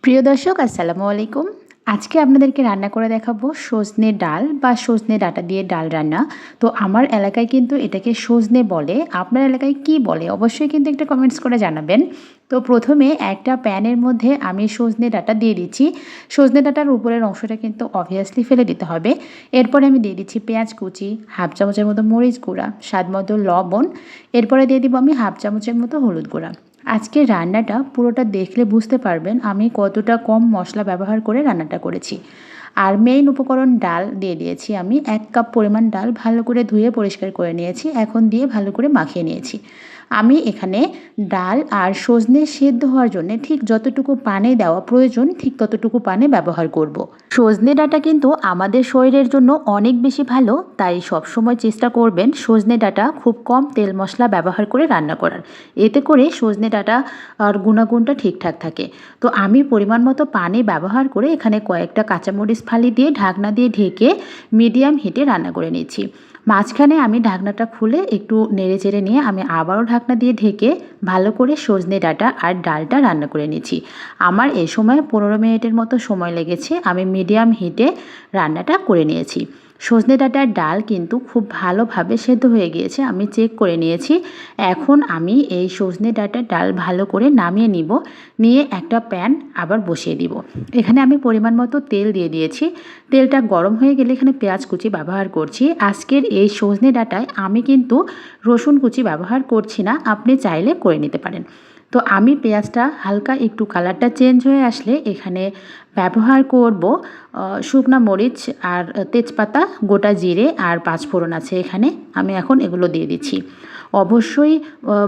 প্রিয় দর্শক আসসালামু আলাইকুম। আজকে আপনাদেরকে রান্না করে দেখাবো সজনে ডাল বা সজনে ডাঁটা দিয়ে ডাল রান্না। তো আমার এলাকায় কিন্তু এটাকে সজনে বলে, আপনার এলাকায় কি বলে অবশ্যই কিন্তু একটা কমেন্টস করে জানাবেন। তো প্রথমে একটা প্যানের মধ্যে আমি সজনে ডাঁটা দিয়ে দিচ্ছি। সজনে ডাঁটার উপরের অংশটা কিন্তু অবভিয়াসলি ফেলে দিতে হবে। এরপরে আমি দিয়ে দিচ্ছি পেঁয়াজ কুচি, হাফ চামচের মতো মরিচ গুঁড়া, স্বাদ মতো লবণ। এরপরে দিয়ে দিব আমি হাফ চামচের মতো হলুদ গুঁড়া। আজকের রান্নাটা পুরোটা দেখলে বুঝতে পারবেন আমি কতটা কম মশলা ব্যবহার করে রান্নাটা করেছি। আর মেইন উপকরণ ডাল দিয়ে দিয়েছি, আমি 1 কাপ পরিমাণ ডাল ভালো করে ধুয়ে পরিষ্কার করে নিয়েছি, এখন দিয়ে ভালো করে মাখিয়ে নিয়েছি। আমি এখানে ডাল আর সজনে সেদ্ধ হওয়ার জন্য ঠিক যতটুকু পানি দেওয়া প্রয়োজন ঠিক ততটুকু পানি ব্যবহার করব। সজনে ডাঁটা কিন্তু আমাদের শরীরের জন্য অনেক বেশি ভালো, তাই সবসময় চেষ্টা করবেন সজনে ডাঁটা খুব কম তেল মশলা ব্যবহার করে রান্না করার। এতে করে সজনে ডাঁটা আর গুণাগুণটা ঠিকঠাক থাকে। তো আমি পরিমাণ মতো পানি ব্যবহার করে এখানে কয়েকটা কাঁচামরিচ ফালি দিয়ে ঢাকনা দিয়ে ঢেকে মিডিয়াম হিটে রান্না করে নিচ্ছি। মাঝখানে আমি ঢাকনাটা খুলে একটু নেড়ে চেড়ে নিয়ে আমি আবারও ঢাকনা দিয়ে ঢেকে ভালো করে সজনে ডাঁটা আর ডালটা রান্না করে নিচ্ছি। আমার এই সময় 15 মিনিটের মতো সময় লেগেছে, আমি মিডিয়াম হিটে রান্নাটা করে নিয়েছি। সজনে ডাঁটার ডাল কিন্তু খুব ভালোভাবে সেদ্ধ হয়ে গিয়েছে, আমি চেক করে নিয়েছি। এখন আমি এই সজনে ডাঁটার ডাল ভালো করে নামিয়ে নিব, নিয়ে একটা প্যান আবার বসিয়ে দিব। এখানে আমি পরিমাণ মতো তেল দিয়ে দিয়েছি। তেলটা গরম হয়ে গেলে এখানে পেঁয়াজ কুচি ব্যবহার করছি। আজকের এই সজনে ডাঁটায় আমি কিন্তু রসুন কুচি ব্যবহার করছি না, আপনি চাইলে করে নিতে পারেন। তো আমি পেঁয়াজটা হালকা একটু কালারটা চেঞ্জ হয়ে আসলে এখানে ব্যবহার করব শুকনো মরিচ আর তেজপাতা, গোটা জিরে আর পাঁচফোড়ন আছে এখানে, আমি এখন এগুলো দিয়ে দিচ্ছি। অবশ্যই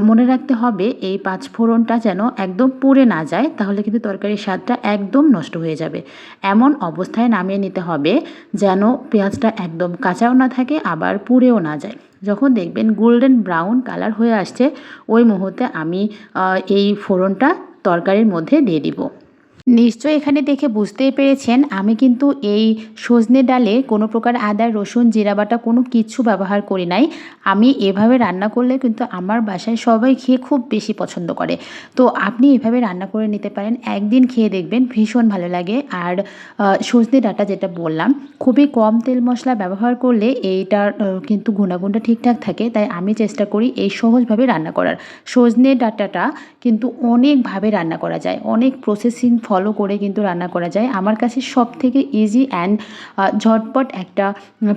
মনে রাখতে হবে এই পাঁচফোড়নটা যেন একদম পুড়ে না যায়, তাহলে কিন্তু তরকারির স্বাদটা একদম নষ্ট হয়ে যাবে। এমন অবস্থায় নামিয়ে নিতে হবে যেন পেঁয়াজটা একদম কাঁচাও না থাকে আবার পুড়েও না যায়। যখন দেখবেন গোল্ডেন ব্রাউন কালার হয়ে আসছে ওই মুহূর্তে আমি এই ফোড়নটা তরকারির মধ্যে দিয়ে দিব। নিশ্চয়ই এখানে দেখে বুঝতেই পেরেছেন আমি কিন্তু এই সজনে ডালে কোনো প্রকার আদা রসুন জিরা বাটা কোনো কিছু ব্যবহার করি নাই। আমি এভাবে রান্না করলে কিন্তু আমার বাসায় সবাই খেয়ে খুব বেশি পছন্দ করে। তো আপনি এভাবে রান্না করে নিতে পারেন, একদিন খেয়ে দেখবেন ভীষণ ভালো লাগে। আর সজনে ডাঁটা যেটা বললাম খুবই কম তেল মশলা ব্যবহার করলে এইটার কিন্তু গুণাগুণটা ঠিকঠাক থাকে, তাই আমি চেষ্টা করি এই সহজভাবে রান্না করার। সজনে ডাঁটাটা কিন্তু অনেকভাবে রান্না করা যায়, অনেক প্রসেসিং ফলো করে কিন্তু রান্না করা যায়। আমার কাছে সবথেকে ইজি অ্যান্ড ঝটপট একটা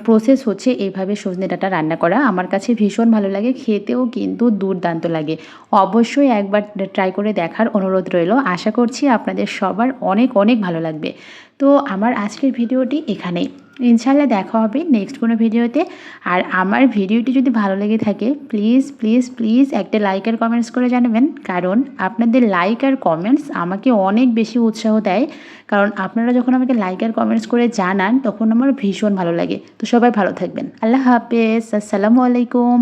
প্রসেস হচ্ছে এইভাবে সজনে ডাঁটা রান্না করা। আমার কাছে ভীষণ ভালো লাগে, খেতেও কিন্তু দুর্দান্ত লাগে। অবশ্যই একবার ট্রাই করে দেখার অনুরোধ রইল, আশা করছি আপনাদের সবার অনেক অনেক ভালো লাগবে। তো আমার আজকের ভিডিওটি এখানেই, ইনশাল্লাহ দেখা হবে নেক্সট কোনো ভিডিওতে। আর আমার ভিডিওটি যদি ভালো লেগে থাকে প্লিজ প্লিজ প্লিজ একটা লাইক আর কমেন্টস করে জানাবেন, কারণ আপনাদের লাইক আর কমেন্টস আমাকে অনেক বেশি উৎসাহ দেয়। কারণ আপনারা যখন আমাকে লাইক আর কমেন্টস করে জানান তখন আমার ভীষণ ভালো লাগে। তো সবাই ভালো থাকবেন, আল্লাহ হাফেজ, আসসালামু আলাইকুম।